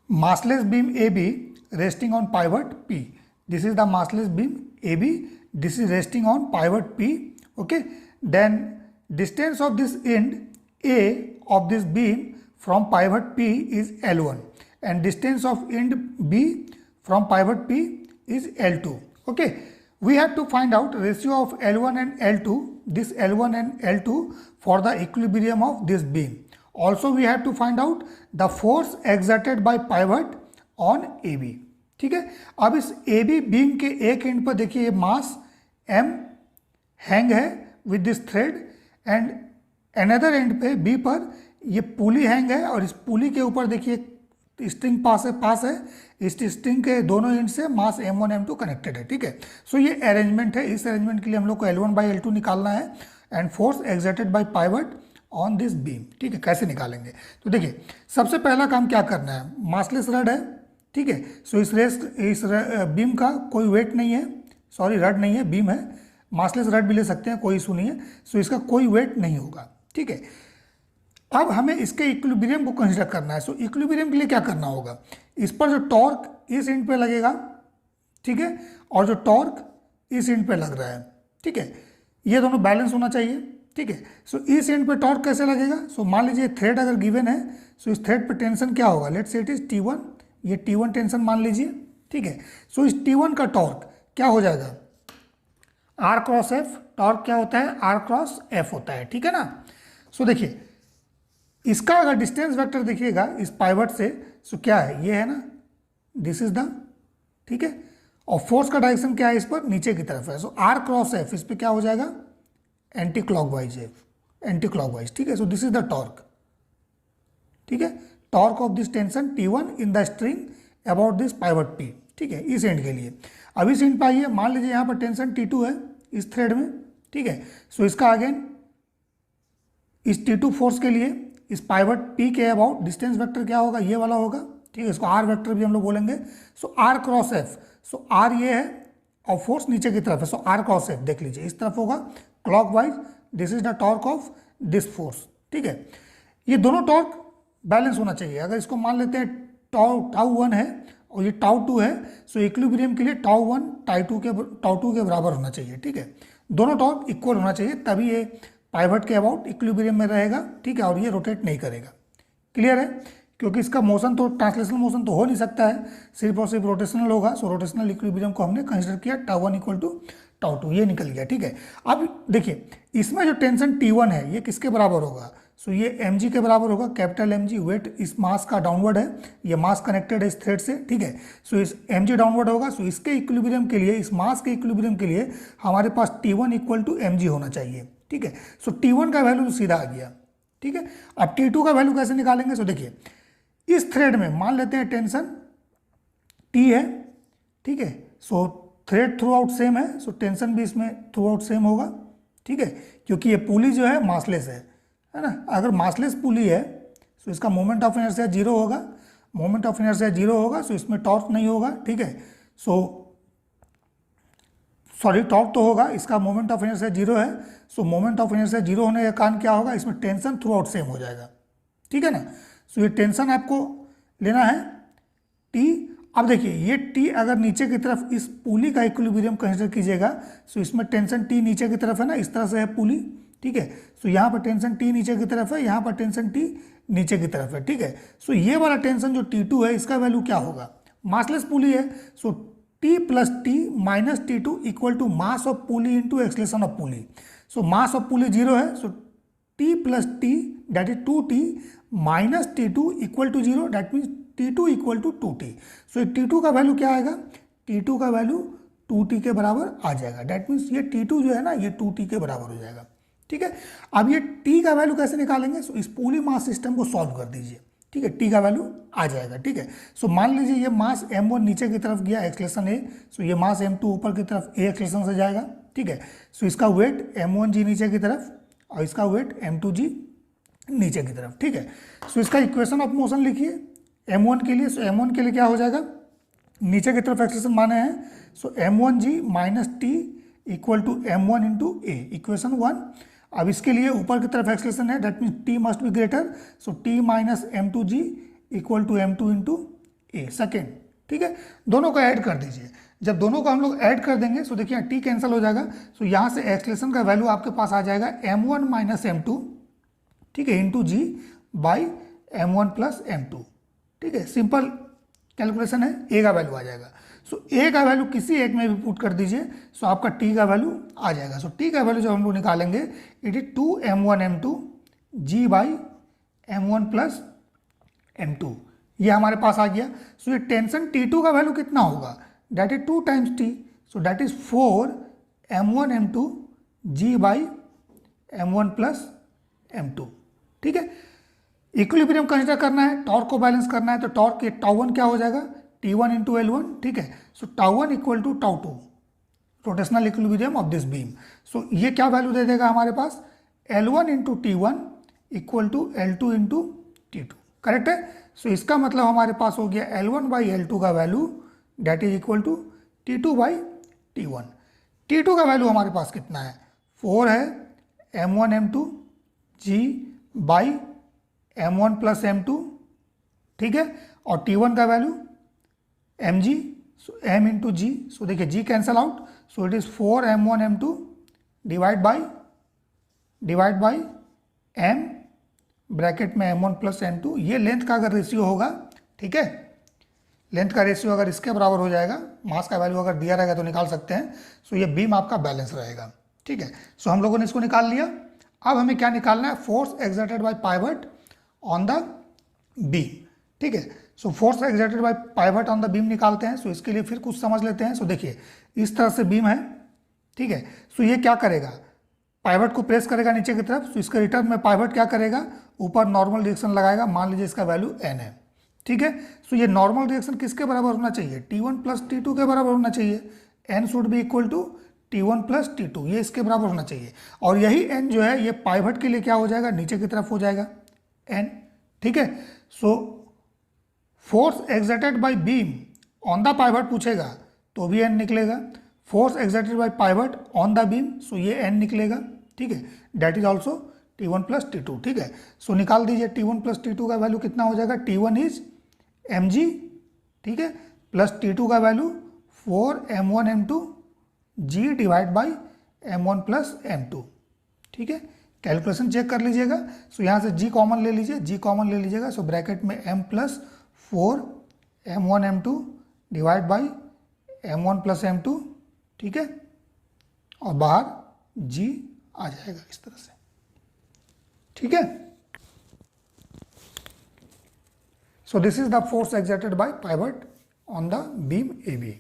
massless beam AB resting on pivot P. This is the massless beam AB. This is resting on pivot P. Okay. Then distance of this end A of this beam from pivot P is L1 and distance of end B from pivot P is L2. Okay. We have to find out ratio of L1 and L2, this L1 and L2 for the equilibrium of this beam. Also we have to find out the force exerted by pivot on AB. ठीक है, अब इस AB beam के एक and पर देखिए ये मास M hang है with this thread and another and पे B पर ये पुली हैंग है और इस पुली के ऊपर देखिए स्ट्रिंग पास है इस स्ट्रिंग के दोनों एंड से मास M1 M2 कनेक्टेड है. ठीक है, सो ये अरेंजमेंट है. इस अरेंजमेंट के लिए हम लोग को L1 बाई L2 निकालना है and force exerted by pivot on this beam. ठीक है, कैसे निकालेंगे तो देखिए सबसे पहला काम क्या करना है, मासलेस रड है. ठीक है, सो इस बीम का कोई वेट नहीं है, सॉरी रड नहीं है, बीम है. मासलेस रड भी ले सकते हैं, कोई इशू नहीं है. सो इसका कोई वेट नहीं होगा. ठीक है, अब हमें इसके इक्विलिब्रियम को कंसीडर करना है. सो इक्विलिब्रियम के लिए क्या करना होगा, इस पर जो टॉर्क इस एंड पे लगेगा, ठीक है, और जो टॉर्क इस एंड पे लग रहा है, ठीक है, ये दोनों बैलेंस होना चाहिए. ठीक है, सो इस एंड पे टॉर्क कैसे लगेगा, सो मान लीजिए थ्रेड अगर गिवन है, सो इस थ्रेड पे टेंशन क्या होगा, let's say it is T1, ये T1 टेंशन मान लीजिए. ठीक है, सो इस T1 का टॉर्क क्या हो जाएगा, R क्रॉस F. टॉर्क क्या होता है, R क्रॉस F होता है. ठीक है ना. सो देखिए इसका अगर डिस्टेंस वेक्टर देखिएगा इस पाइवट से, सो क्या है, ये है ना, दिस इज द, ठीक है, और फोर्स का डायरेक्शन क्या है इस पर, नीचे की तरफ है. सो R क्रॉस F इस पर क्या हो जाएगा, एंटी क्लॉकवाइज है, एंटी क्लॉकवाइज. ठीक है, so this is the torque. ठीक है, torque of this tension T1 in the string about this pivot P. ठीक है, इस एंड के लिए. अब इस एंड पर आइए, मान लीजिए यहाँ पर टेंशन T2 है इस थ्रेड में. ठीक है, सो इसका अगेन इस T2 फोर्स के लिए इस पाइवट P के अबाउट डिस्टेंस वेक्टर क्या होगा, ये वाला होगा. ठीक है, इसको R वेक्टर भी हम लोग बोलेंगे. सो R क्रॉस F, सो R ये है और फोर्स नीचे की तरफ है. सो R क्रॉस F देख लीजिए इस तरफ होगा clockwise. This is the torque of this force. ठीक है, ये दोनों टॉर्क बैलेंस होना चाहिए. अगर इसको मान लेते हैं टाउ 1 है और ये टाउ 2 है, सो इक्विलिब्रियम के लिए टाउ 1 टाउ 2 के बराबर होना चाहिए. ठीक है, दोनों टॉर्क इक्वल होना चाहिए, तभी ये पाइवट के अबाउट इक्विलिब्रियम में रहेगा. ठीक है, और ये रोटेट नहीं करेगा. क्लियर है, क्योंकि इसका मोशन तो ट्रांसलेशनल मोशन तो हो नहीं सकता है, सिर्फ और सिर्फ रोटेशनल होगा. सो रोटेशनल इक्विलिब्रियम को हमने कंसिडर किया टाउ 1 इक्वल टू टाउ 2, ये निकल गया. ठीक है, अब देखिए इसमें जो टेंशन T1 है ये किसके बराबर होगा, सो ये mg के बराबर होगा. कैपिटल mg वेट इस मास का डाउनवर्ड है, ये मास कनेक्टेड है इस थ्रेड से. ठीक है, सो इस mg डाउनवर्ड होगा. सो इसके इक्विलिब्रियम के लिए, इस मास के इक्विलिब्रियम के लिए हमारे पास T1 इक्वल टू mg होना चाहिए. ठीक है, सो T1 का वैल्यू तो सीधा आ गया. ठीक है, अब T2 का वैल्यू कैसे निकालेंगे, सो देखिए इस थ्रेड में मान लेते हैं टेंशन T है. ठीक है, सो थ्रेड थ्रू आउट सेम है, सो टेंशन भी इसमें थ्रू आउट सेम होगा. ठीक है, क्योंकि ये पुली जो है मासलेस है ना. अगर मासलेस पुली है सो इसका मोमेंट ऑफ इनर्शिया 0 होगा. मोमेंट ऑफ इनर्शिया 0 होगा, सो इसमें टॉर्क नहीं होगा. ठीक है, सो सॉरी टॉर्क तो होगा, इसका मोमेंट ऑफ इनर्शिया 0 है. सो मोमेंट ऑफ इनर्शिया 0 होने के कारण क्या होगा, इसमें टेंशन थ्रू आउट सेम हो जाएगा. ठीक है ना. सो ये टेंशन आपको लेना है T. अब देखिए ये T अगर नीचे की तरफ इस पुली का इक्विलिब्रियम कंसीडर कीजिएगा, सो इसमें टेंशन T नीचे की तरफ है ना, इस तरह से है पुली. ठीक है, सो यहाँ पर टेंशन T नीचे की तरफ है, यहाँ पर टेंशन T नीचे की तरफ है. ठीक है, सो ये वाला टेंशन जो T2 है इसका वैल्यू क्या होगा, मासलेस पुली है. So T plus T minus T2 equal to mass of pulley into acceleration of pulley. So mass of pulley 0 है, so T plus T that is 2T minus T2 equal to 0, that means T2 equal to 2T. So T2 का value क्या आएगा, T2 का value 2T के बराबर आ जाएगा. That means ये T2 जो है ना ये 2T के बराबर हो जाएगा. ठीक है, अब ये T का वैल्यू कैसे निकालेंगे, सो इस पुली मास सिस्टम को सॉल्व कर दीजिए. ठीक है, T का वैल्यू आ जाएगा. ठीक है, सो मान लीजिए ये मास M1 नीचे की तरफ गया एक्सलेशन A, सो ये मास M2 ऊपर की तरफ A एक्सलेशन से जाएगा. ठीक है, सो इसका वेट M1G नीचे की तरफ और इसका वेट M2G नीचे की तरफ. ठीक है, सो इसका इक्वेशन ऑफ मोशन लिखिए M1 के लिए. सो M1 के लिए क्या हो जाएगा, नीचे की तरफ एक्सलेशन माने हैं, so M1G minus T equal to M1 into A, equation 1. अब इसके लिए ऊपर की तरफ एक्सलेशन है, that means T must be greater. So T minus M2G equal to M2 into a second, ठीक है। दोनों को ऐड कर दीजिए। जब दोनों को हम लोग ऐड कर देंगे तो देखिए टी कैंसिल हो जाएगा। सो यहाँ से एक्सलेशन का वैल्यू आपके पास आ जाएगा m1 माइनस m2, ठीक है, into ji by m1 plus m2, ठीक है। सिंपल कैलकुलेशन है, ए का वैल्यू आ जाएगा। सो ए का वैल्यू किसी एक में भी पुट कर दीजिए, सो आपका टी का वैल्यू आ जाएगा। सो टी का वैल्यू जब हम लोग निकालेंगे it is 2m1 m2 g by m1 plus m2, ये हमारे पास आ गया। सो ये टेंशन T2 का वैल्यू कितना होगा, that is 2 times t, so that is 4m1 m2 g by m1 plus m2, ठीक है। इक्विलिब्रियम कंसिडर करना है, टॉर्क को बैलेंस करना है, तो टॉर्क के टाउ1 क्या हो जाएगा, T1 इंटू L1, ठीक है। So tau one equal to tau two, rotational equilibrium of this beam. सो ये क्या वैल्यू दे देगा हमारे पास, L1 into T1 equal to L2 into T2, correct है। सो इसका मतलब हमारे पास हो गया L1 बाई L2 का value that is equal to T2 by T1। T2 का वैल्यू हमारे पास कितना है, 4 है m1 m2 g by m1 plus m2, ठीक है। और T1 का वैल्यू mg, सो m इंटू जी, सो देखिए g cancel out, so it is 4m1 m2 divide by m bracket में m1 प्लस m2। ये लेंथ का अगर रेशियो होगा, ठीक है, लेंथ का रेशियो अगर इसके बराबर हो जाएगा, मास का वैल्यू अगर दिया रहेगा तो निकाल सकते हैं। सो ये बीम आपका बैलेंस रहेगा, ठीक है। सो हम लोगों ने इसको निकाल लिया। अब हमें क्या निकालना है, force exerted by pivot on the beam, ठीक है। So force exerted by pivot on the beam निकालते हैं। सो इसके लिए फिर कुछ समझ लेते हैं। सो देखिए इस तरह से बीम है, ठीक है। सो ये क्या करेगा, पाइवट को प्रेस करेगा नीचे की तरफ। सो इसके रिटर्न में पाइवट क्या करेगा, ऊपर नॉर्मल डायरेक्शन लगाएगा, मान लीजिए इसका वैल्यू n है, ठीक है। सो ये नॉर्मल डायरेक्शन किसके बराबर होना चाहिए, T1 प्लस T2 के बराबर होना चाहिए। n should be equal to T1 plus T2, ये इसके बराबर होना चाहिए। और यही n जो है ये पाइवट के लिए क्या हो जाएगा, नीचे की तरफ हो जाएगा n, ठीक है। So force exerted by beam on the pivot पूछेगा तो भी n निकलेगा। Force exerted by pivot on the beam, सो ये n निकलेगा, ठीक है। That is also T1 plus T2, ठीक है। सो निकाल दीजिए T1 प्लस T2 का वैल्यू कितना हो जाएगा, T1 इज mg, ठीक है, प्लस T2 का value 4m1 m2 g divide by m1 plus m2, ठीक है। कैलकुलेशन चेक कर लीजिएगा। सो यहाँ से g कॉमन ले लीजिए, g कॉमन ले लीजिएगा। सो ब्रैकेट में m plus 4m1 m2 divide by m1 plus m2, ठीक है, और बाहर g आ जाएगा इस तरह से, ठीक है। So this is the force exerted by pivot on the beam AB।